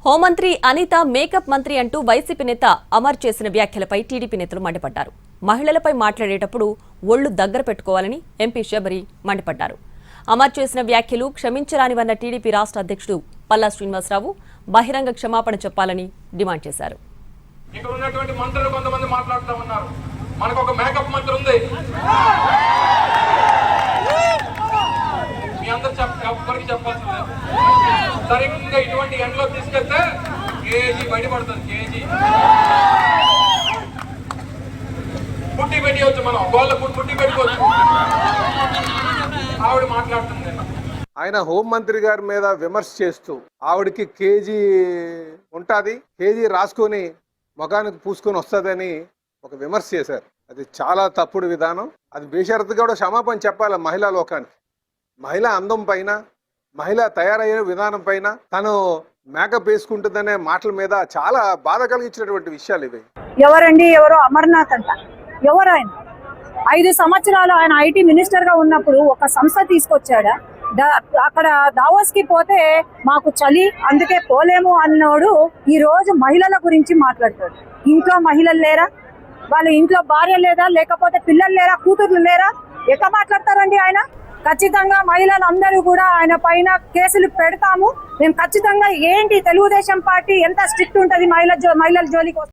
హోంమంత్రి అనిత మేకప్ మంత్రి అంటూ వైసీపీ నేత అమర్ చేసిన వ్యాఖ్యలపై టీడీపీ నేతలు మండిపడ్డారు. మహిళలపై మాట్లాడేటప్పుడు ఒళ్లు దగ్గర పెట్టుకోవాలని ఎంపీ శబరి మండిపడ్డారు. అమర్ చేసిన వ్యాఖ్యలు క్షమించరానివన్న టీడీపీ రాష్ట్ర అధ్యక్షుడు పల్లా శ్రీనివాసరావు బహిరంగ క్షమాపణ చెప్పాలని డిమాండ్ చేశారు. ఇక్కడ ఉన్నటువంటి మంత్రులు కొంతమంది మాట్లాడుతూ ఉన్నారు. మనకు ఒక మేకప్ మంత్రి ఉంది. మీ అందరు ఎవరికి చెప్పాల్సింది సరిగ్గా ఇటువంటి ఎండలో తీసుకెళ్తే కేజీ బయటపడుతుంది. కేజీ పుట్టి పెట్టవచ్చు, మనం గోళ్ళ పుట్టి పెట్టుకోవచ్చు. ఆవిడ మాట్లాడుతుంది. ఆయన హోంమంత్రి గారి మీద విమర్శ చేస్తూ ఆవిడకి కేజీ ఉంటుంది, కేజీ రాసుకొని ముఖానికి పూసుకొని వస్తుందని ఒక విమర్శ చేశారు. అది చాలా తప్పుడు విధానం. అది బేషరతుగా కూడా క్షమాపణ చెప్పాలి మహిళా లోకానికి. మహిళ అందం పైన, మహిళ తయారయ్యే విధానం పైన తను మేకప్ వేసుకుంటుందనే మాటల మీద చాలా బాధ కలిగించినటువంటి విషయాలు ఇవి. ఎవరండి ఎవరో అమర్నాథ్ అంట. ఎవరు ఆయన? 5 సంవత్సరాలు ఆయన ఐటీ మినిస్టర్ గా ఉన్నప్పుడు ఒక సంస్థ తీసుకొచ్చాడా? అక్కడ దావోస్ కి పోతే మాకు చలి అందుకే పోలేము అన్నోడు ఈ రోజు మహిళల గురించి మాట్లాడతాడు. ఇంట్లో మహిళలు లేరా? వాళ్ళ ఇంట్లో భార్య లేదా? లేకపోతే పిల్లలు లేరా? కూతుర్లు లేరా? ఎట్లా మాట్లాడతారండి ఆయన? ఖచ్చితంగా మహిళలందరూ కూడా ఆయన పైన కేసులు పెడతాము మేము ఖచ్చితంగా. ఏంటి తెలుగుదేశం పార్టీ ఎంత స్ట్రిక్ట్ ఉంటది మహిళల జోలికి?